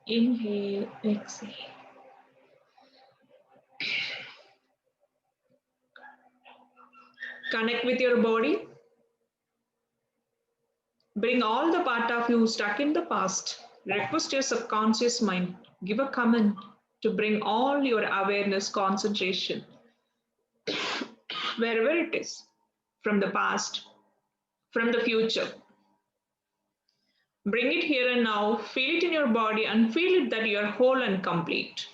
Inhale, exhale. Connect with your body. Bring all the part of you stuck in the past. Request your subconscious mind. Give a command to bring all your awareness, concentration, wherever it is, from the past, from the future. Bring it here and now, feel it in your body, and feel it that you are whole and complete.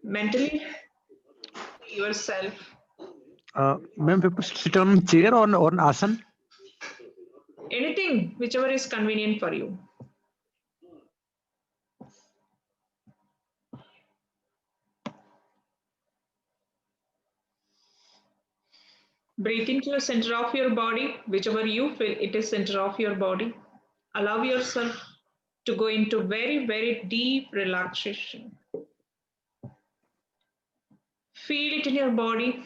Mentally, yourself. Ma'am, people sit on chair or an asan. Anything, whichever is convenient for you. Breathe into the center of your body, whichever you feel it is center of your body. Allow yourself to go into very, very deep relaxation. Feel it in your body.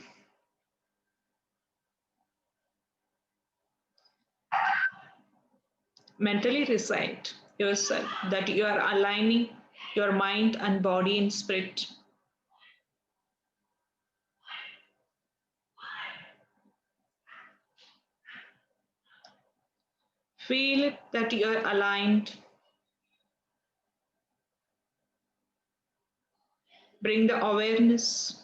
Mentally recite yourself that you are aligning your mind and body and spirit. Feel it that you are aligned. Bring the awareness,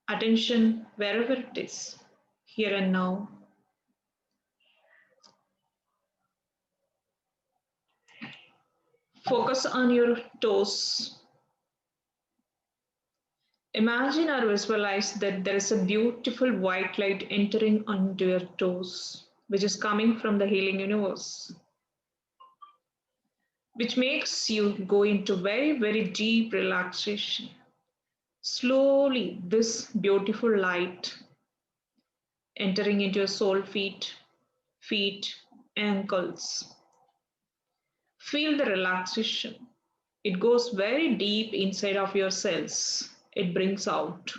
attention wherever it is, here and now. Focus on your toes. Imagine or visualize that there is a beautiful white light entering onto your toes, which is coming from the healing universe, which makes you go into very, very deep relaxation. Slowly, this beautiful light entering into your sole feet, ankles. Feel the relaxation. It goes very deep inside of your cells. It brings out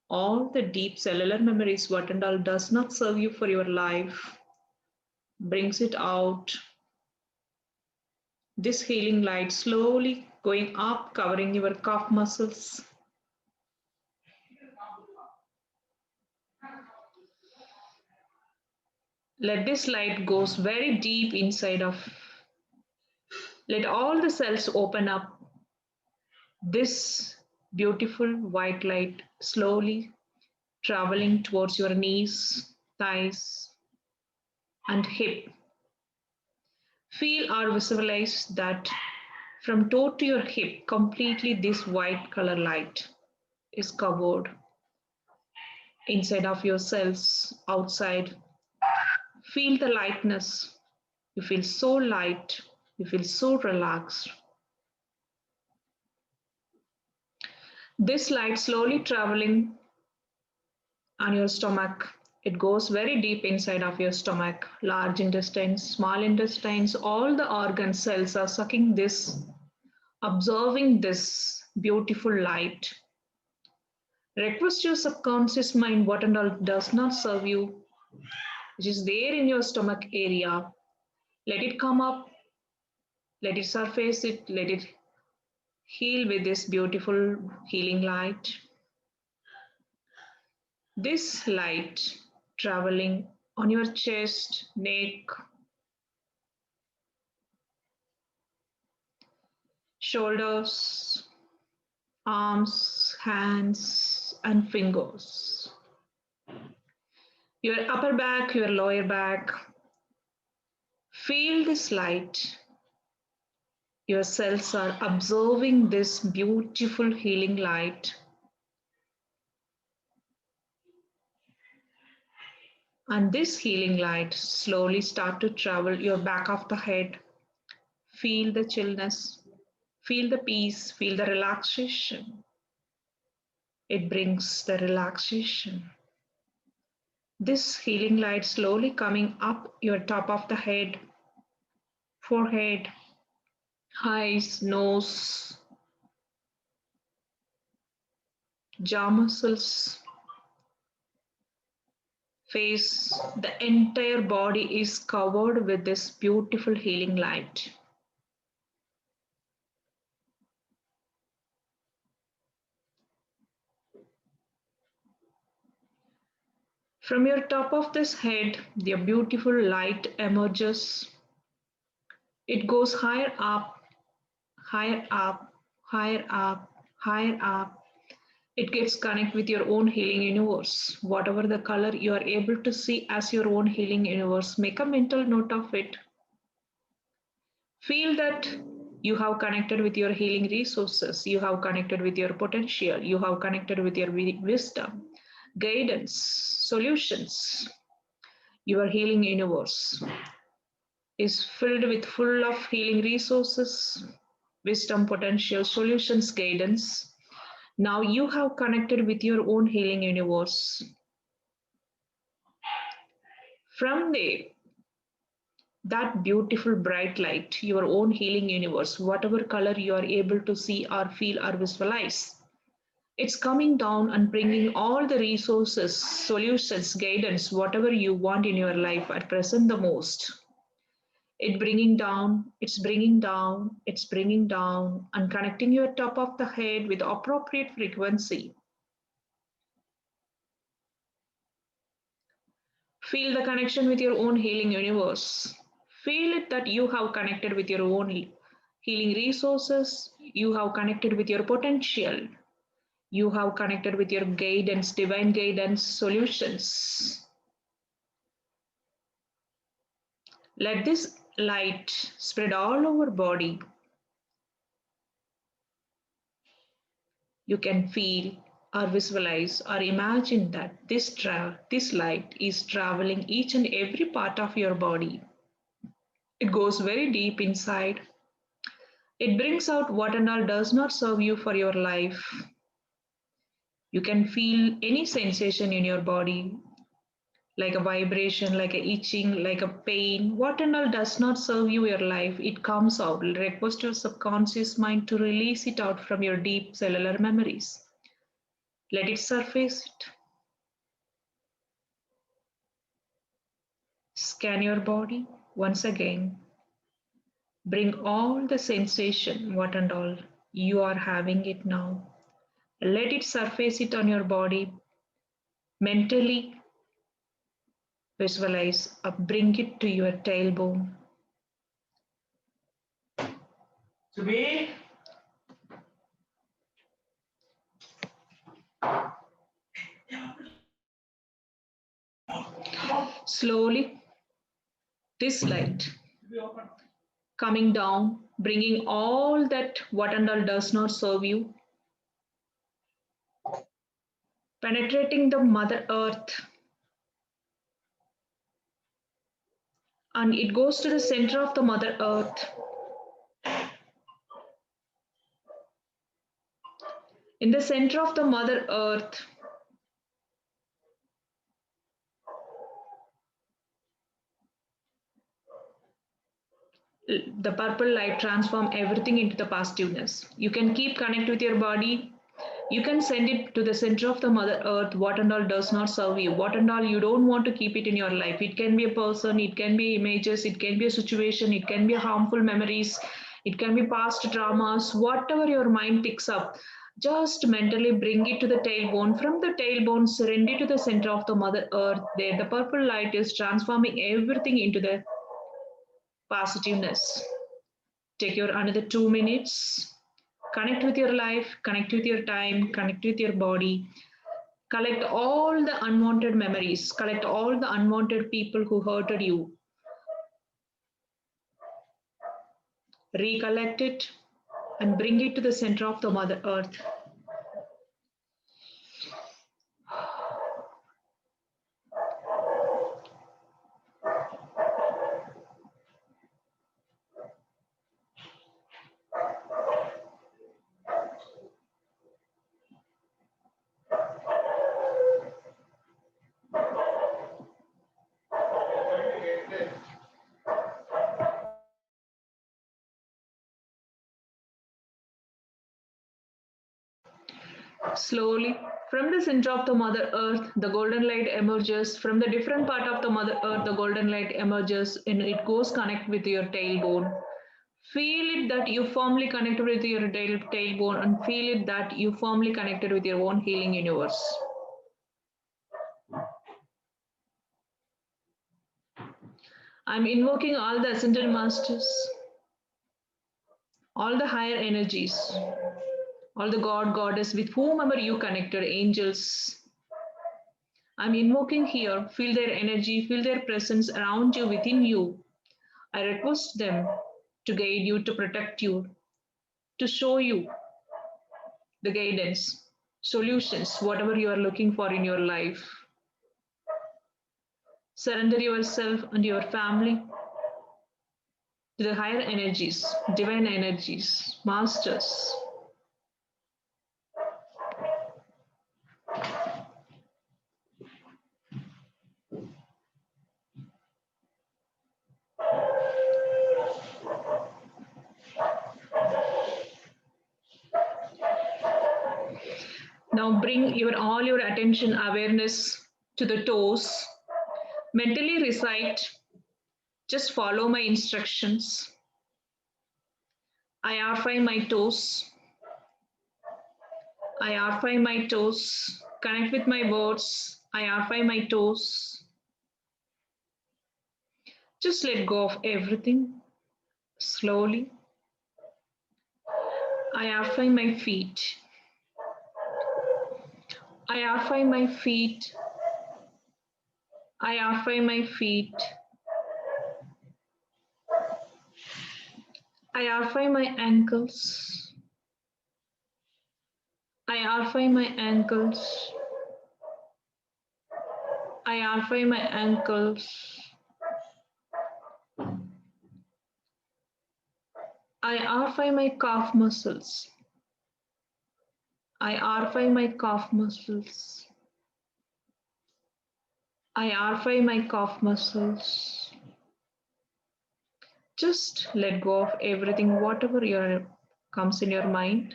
all the deep cellular memories, what and all does not serve you for your life, brings it out. This healing light slowly going up, covering your calf muscles. Let this light goes very deep inside of. Let all the cells open up. This beautiful white light slowly traveling towards your knees, thighs, and hip. Feel or visualize that from toe to your hip, completely this white color light is covered inside of your cells, outside. Feel the lightness. You feel so light. You feel so relaxed. This light slowly traveling on your stomach. It goes very deep inside of your stomach. Large intestines, small intestines, all the organ cells are sucking this, observing this beautiful light. Request your subconscious mind what and all does not serve you, which is there in your stomach area. Let it come up, let it surface it, let it heal with this beautiful healing light. This light traveling on your chest, neck, shoulders, arms, hands, and fingers. Your upper back, your lower back. Feel this light. Your cells are absorbing this beautiful healing light. And this healing light slowly start to travel your back of the head. Feel the chillness, feel the peace, feel the relaxation. It brings the relaxation. This healing light slowly coming up your top of the head, forehead, eyes, nose, jaw muscles, face. The entire body is covered with this beautiful healing light. From your top of this head, the beautiful light emerges. It goes higher up, higher up, higher up, higher up. It gets connected with your own healing universe. Whatever the color you are able to see as your own healing universe, make a mental note of it. Feel that you have connected with your healing resources, you have connected with your potential, you have connected with your wisdom, guidance, solutions. Your healing universe is filled with full of healing resources, wisdom, potential, solutions, guidance. Now you have connected with your own healing universe. From there, that beautiful bright light, your own healing universe, whatever color you are able to see or feel or visualize, it's coming down and bringing all the resources, solutions, guidance, whatever you want in your life at present the most. It's bringing down, it's bringing down, it's bringing down, and connecting your top of the head with appropriate frequency. Feel the connection with your own healing universe. Feel it that you have connected with your own healing resources, you have connected with your potential, you have connected with your guidance, divine guidance, solutions. Let this light spread all over body. You can feel or visualize or imagine that this light is traveling each and every part of your body. It goes very deep inside. It brings out what and all does not serve you for your life. You can feel any sensation in your body, like a vibration, like a itching, like a pain. What and all does not serve you your life, it comes out. Request your subconscious mind to release it out from your deep cellular memories. Let it surface it. Scan your body once again. Bring all the sensation, what and all you are having it now. Let it surface it on your body. Mentally visualize or bring it to your tailbone. Slowly, this light coming down, bringing all that what and all does not serve you, penetrating the Mother Earth, and it goes to the center of the Mother Earth. In the center of the Mother Earth, the purple light transform everything into the positiveness. You can keep connect with your body. You can send it to the center of the Mother Earth. What and all does not serve you, what and all you don't want to keep it in your life. It can be a person, it can be images, it can be a situation, it can be harmful memories, it can be past traumas, whatever your mind picks up. Just mentally bring it to the tailbone. From the tailbone, surrender it to the center of the Mother Earth. There, the purple light is transforming everything into the positiveness. Take your another 2 minutes. Connect with your life, connect with your time, connect with your body. Collect all the unwanted memories, collect all the unwanted people who hurted you. Recollect it and bring it to the center of the Mother Earth. Slowly, from the center of the Mother Earth, the golden light emerges. From the different part of the Mother Earth, the golden light emerges and it goes connect with your tailbone. Feel it that you firmly connected with your tailbone and feel it that you firmly connected with your own healing universe. I'm invoking all the ascended masters, all the higher energies, all the god, goddess with whomever you connected, angels. I'm invoking here, feel their energy, feel their presence around you, within you. I request them to guide you, to protect you, to show you the guidance, solutions, whatever you are looking for in your life. Surrender yourself and your family to the higher energies, divine energies, masters. Now bring all your attention, awareness to the toes. Mentally recite, just follow my instructions. I arfine my toes. I arfine my toes. Connect with my words. I arfine my toes. Just let go of everything slowly. I arfine my feet. I arfine my feet. I arfine my feet. I arfine my ankles. I arfine my ankles. I arfine my ankles. I arfine my calf muscles. I arfine my calf muscles. I arfine my calf muscles. Just let go of everything, whatever comes in your mind.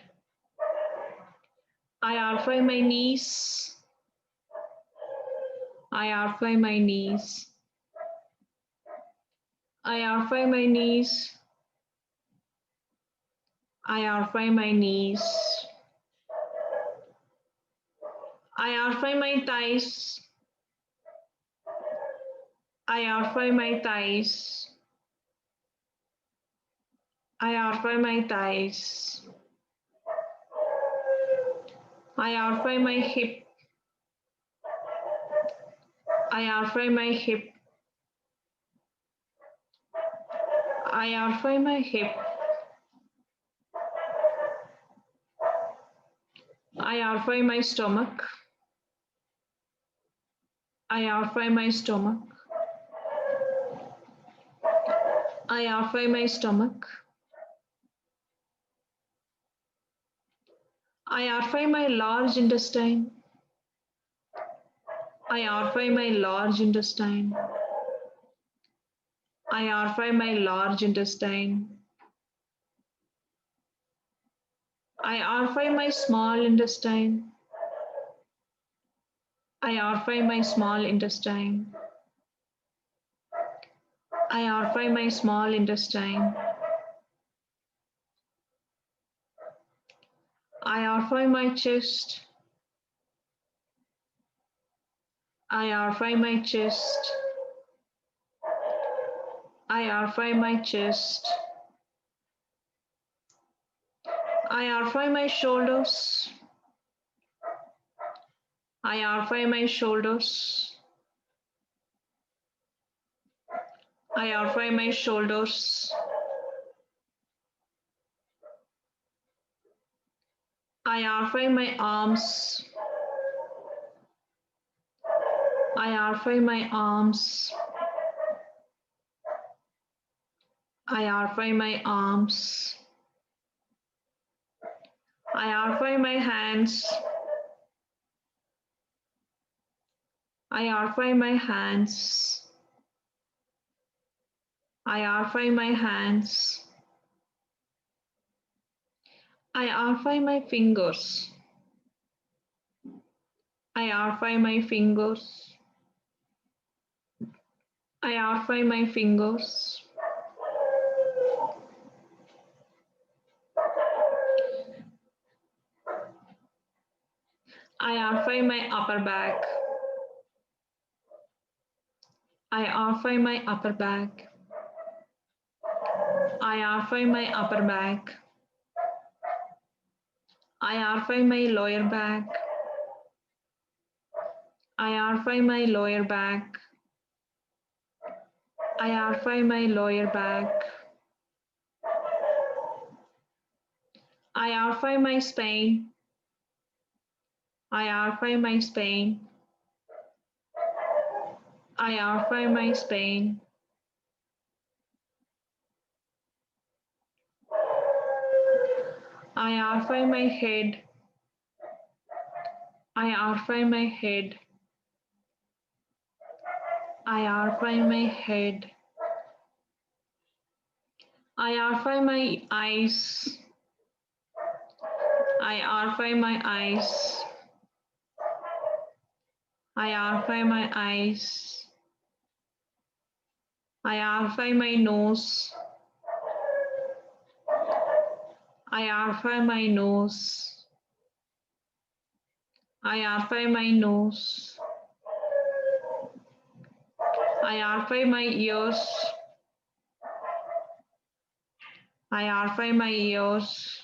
I arfine my knees. I arfine my knees. I arfine my knees. I arfine my knees. I arfine my thighs. I arfine my thighs. I arfine my thighs. I arfine my hip. I arfine my hip. I arfine my hip. I arfine my stomach. I arfine my stomach. I arfine my stomach. I arfine my large intestine. I arfine my large intestine. I arfine my large intestine. I arfine my small intestine. I arfine my small intestine. I arfine my small intestine. I arfine my chest. I arfine my chest. I arfine my chest. I arfine my shoulders. I arfine my shoulders. I arfine my shoulders. I arfine my arms. I arfine my arms. I arfine my arms. I arfine my hands. I arfine my hands. I arfine my hands. I arfine my fingers. I arfine my fingers. I arfine my fingers. I arfine my upper back. I offer my upper back. I offer my upper back. I offer my lower back. I offer my lower back. I offer my lower back. I offer my spine. I offer my spine. I offer my spine. I offer my head. I offer my head. I offer my head. I offer my eyes. I offer my eyes. I offer my eyes. I offer my nose. I offer my nose. I offer my nose. I offer my ears. I offer my ears.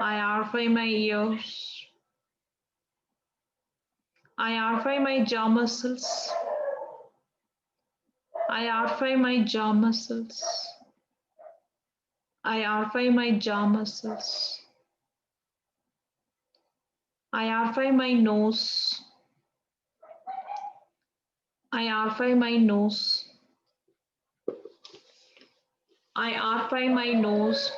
I offer my ears. I offer my jaw muscles. I offer my jaw muscles. I offer my jaw muscles. I offer my nose. I offer my nose. I offer my nose.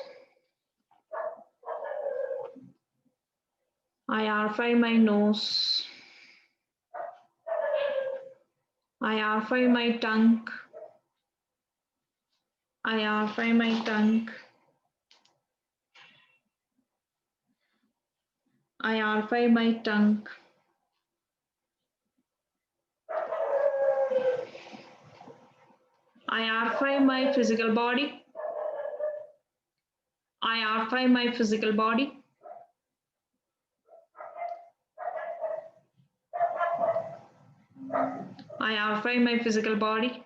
I offer my nose. I offer my tongue. I offer my tongue. I offer my tongue. I offer my physical body. I offer my physical body. I offer my physical body.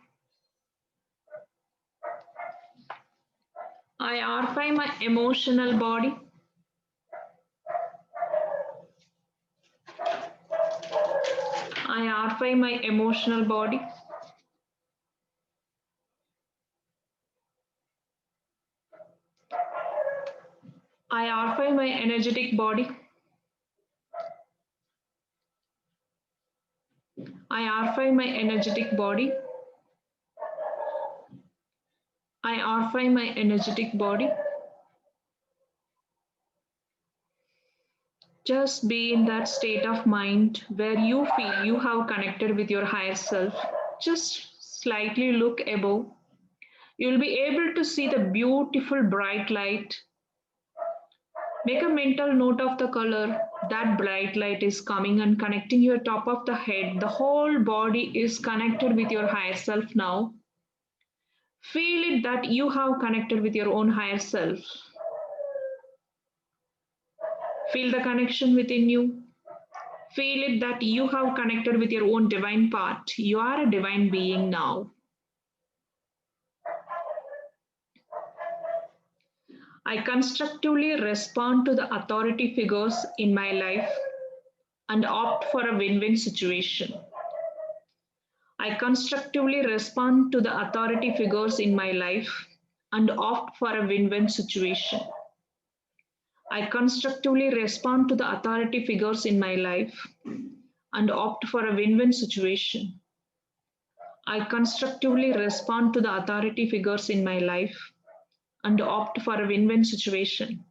I offer my emotional body. I offer my emotional body. I offer my energetic body. I offer my energetic body. I offer my energetic body. Just be in that state of mind where you feel you have connected with your higher self. Just slightly look above. You'll be able to see the beautiful bright light. Make a mental note of the color. That bright light is coming and connecting your top of the head. The whole body is connected with your higher self now. Feel it that you have connected with your own higher self. Feel the connection within you. Feel it that you have connected with your own divine part. You are a divine being now. I constructively respond to the authority figures in my life and opt for a win-win situation. I constructively respond to the authority figures in my life and opt for a win-win situation. I constructively respond to the authority figures in my life and opt for a win-win situation. I constructively respond to the authority figures in my life and opt for a win-win situation.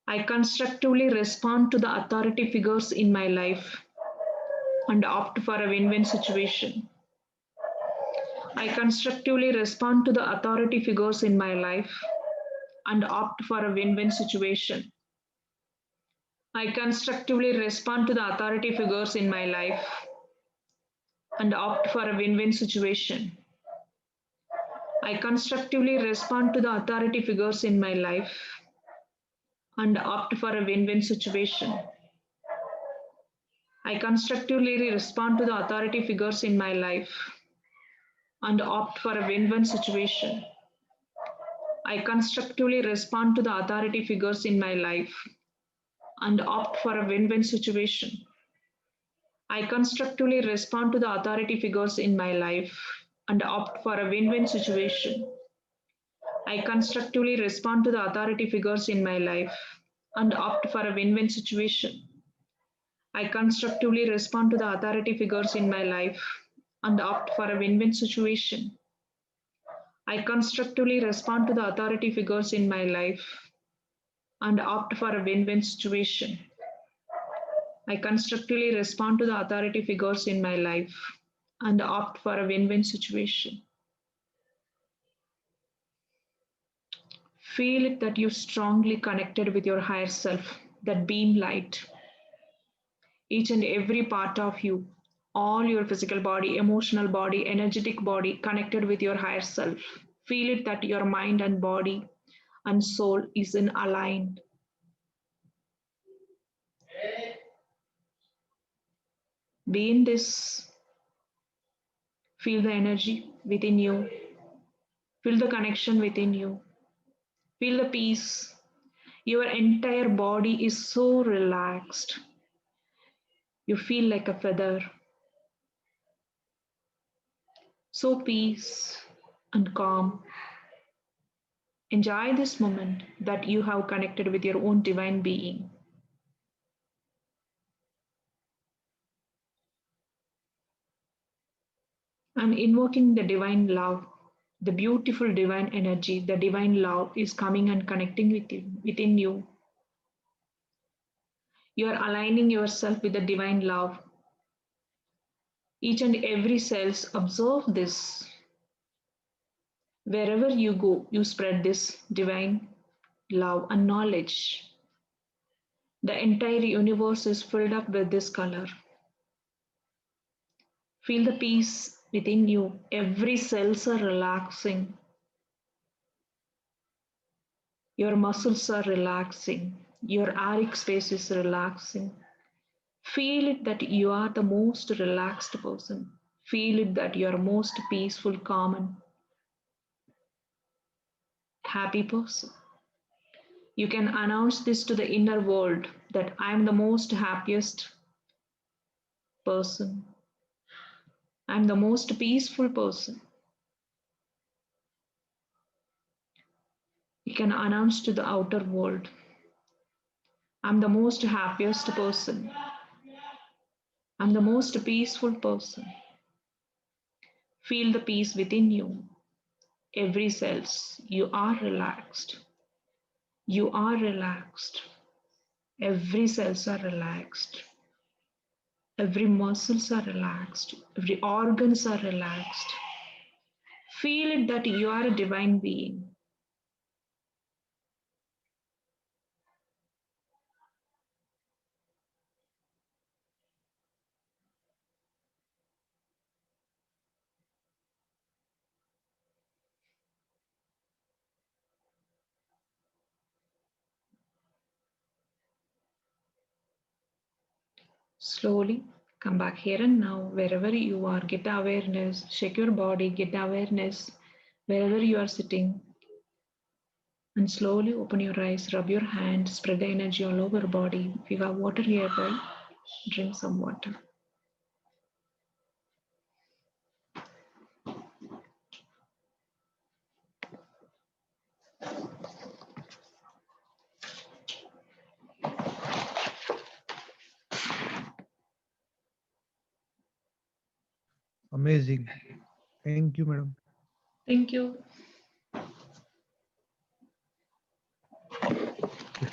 I constructively respond to the authority figures in my life and opt for a win-win situation. I constructively respond to the authority figures in my life and opt for a win-win situation. I constructively respond to the authority figures in my life and opt for a win-win situation. I constructively respond to the authority figures in my life and opt for a win-win situation. I constructively respond to the authority figures in my life and opt for a win-win situation. I constructively respond to the authority figures in my life and opt for a win-win situation. I constructively respond to the authority figures in my life and opt for a win-win situation. I constructively respond to the authority figures in my life and opt for a win-win situation. I constructively respond to the authority figures in my life and opt for a win-win situation. I constructively respond to the authority figures in my life and opt for a win-win situation. I constructively respond to the authority figures in my life and opt for a win-win situation. Feel it that you're strongly connected with your higher self, that beam light. Each and every part of you, all your physical body, emotional body, energetic body, connected with your higher self. Feel it that your mind and body and soul is in aligned. Be in this. Feel the energy within you. Feel the connection within you. Feel the peace. Your entire body is so relaxed. You feel like a feather. So peace and calm. Enjoy this moment that you have connected with your own divine being. I'm invoking the divine love, the beautiful divine energy, the divine love is coming and connecting with you, within you. You are aligning yourself with the divine love. Each and every cells observe this. Wherever you go, you spread this divine love and knowledge. The entire universe is filled up with this color. Feel the peace within you. Every cells are relaxing. Your muscles are relaxing. Your auric space is relaxing. Feel it that you are the most relaxed person. Feel it that you are most peaceful, calm, and happy person. You can announce this to the inner world that I am the most happiest person. I am the most peaceful person. You can announce to the outer world, I'm the most happiest person. I'm the most peaceful person. Feel the peace within you. Every cells, you are relaxed. You are relaxed. Every cells are relaxed. Every muscles are relaxed. Every organs are relaxed. Feel it that you are a divine being. Slowly come back here and now, wherever you are, get awareness, shake your body, get awareness, wherever you are sitting. And slowly open your eyes, rub your hands, spread the energy all over your body. If you have water nearby, drink some water. Amazing. Thank you, madam. Thank you.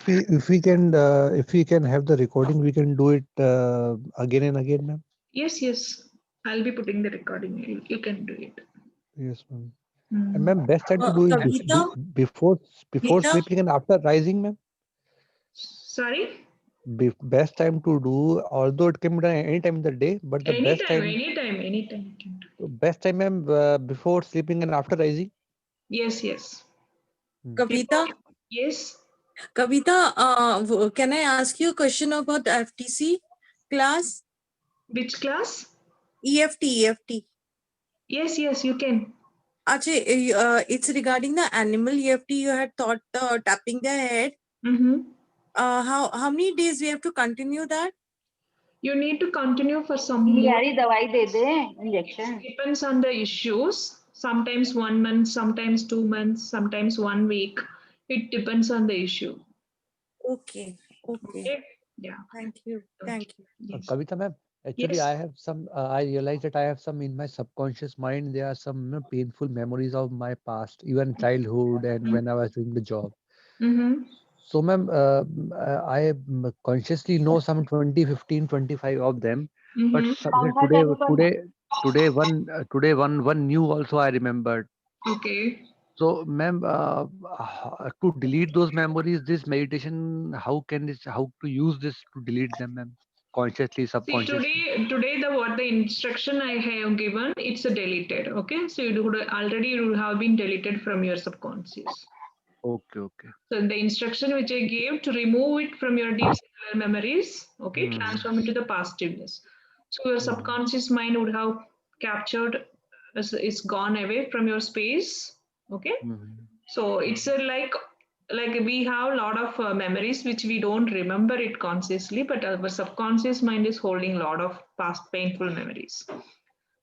If we can have the recording, we can do it again and again, ma'am. Yes. I'll be putting the recording. You can do it. Yes, ma'am. And ma'am, best time to do it Kavita? before Kavita? sleeping and after rising, ma'am. Sorry? Best time to do, although it can be done any time in the day, but the best Anytime. time, You can do. ma'am, before sleeping and after rising. Yes. Kavita? Yes. Kavita, can I ask you a question about the FTC class? Which class? EFT. Yes, you can. Actually, it's regarding the animal EFT. You had thought tapping the head. Mm-hmm. How many days we have to continue that? You need to continue for some more. यारी दवाई दे दे injection. Depends on the issues. Sometimes 1 month, sometimes 2 months, sometimes 1 week. It depends on the issue. Okay. Okay. Yeah. Thank you. Thank you. Yes. Kavita ma'am, actually Yes. I have some, I realize that I have some in my subconscious mind, there are some painful memories of my past, even childhood and when I was doing the job. Mm-hmm. So ma'am, I consciously know some 20, 15, 25 of them, but Mm-hmm. today one new also I remembered. Okay. So, ma'am, to delete those memories, this meditation, how to use this to delete them, ma'am? Consciously, See, subconsciously. today the instruction I have given, it's a deleted. Okay, so you would have been deleted from your subconscious. Okay, okay. So the instruction which I gave to remove it from your deep cellular memories, okay, transform it to the positiveness. So your subconscious mind would have captured, it's gone away from your space. Okay, so it's like we have a lot of memories which we don't remember it consciously, but our subconscious mind is holding a lot of past painful memories.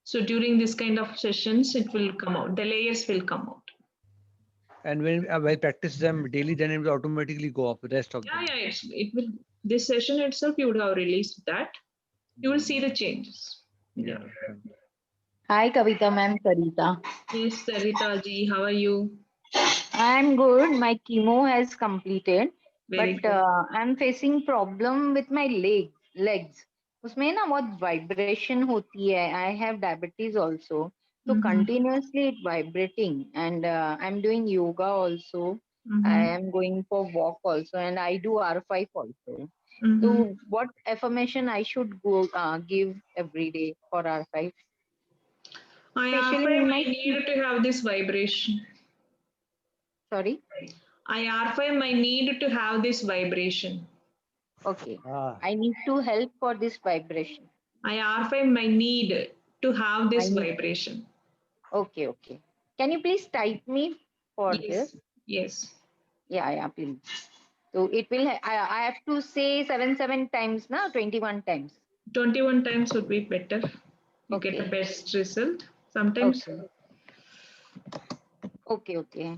So during this kind of sessions, it will come out. The layers will come out. And when I practice them daily, then it will automatically go off the rest of them. Yeah, it will. This session itself, you would have released that. You will see the changes. Yeah. Hi Kavita ma'am, Sarita. Yes, Sarita ji, how are you? I'm good. My chemo has completed, Very but good. I'm facing problem with my legs. उसमें ना बहुत vibration होती है. I have diabetes also, so continuously it vibrating. And I'm doing yoga also. I am going for walk also, and I do R5 also. So what affirmation I should go give every day for R5? I Especially affirm in I my need to have this vibration. sorry. I affirm I need to have this vibration. Okay. Ah, I need to help for this vibration. I affirm my need to have I this need. vibration. Okay. Can you please type me for this? Yes. Yeah, please. So it will. I have to say seven times, na 21 times. 21 times would be better. You get the Okay. best result. Sometimes. Okay.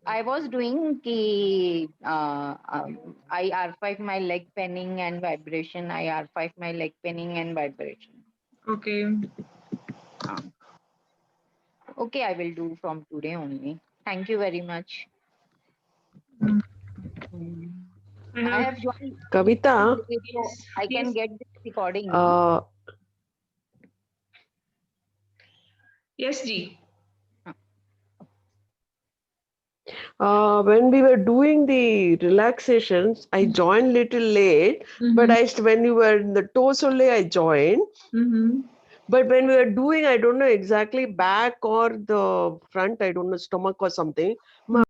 I was doing the I R5 my leg paining and vibration. I R5 my leg paining and vibration. Okay. Okay, I will do from today only. Thank you very much. I have joined Kavita, so I can get this recording. Yes, Ji. When we were doing the relaxations, I joined little late, but when you were in the toes only, I joined. But when we were doing, I don't know exactly back or the front, I don't know, stomach or something.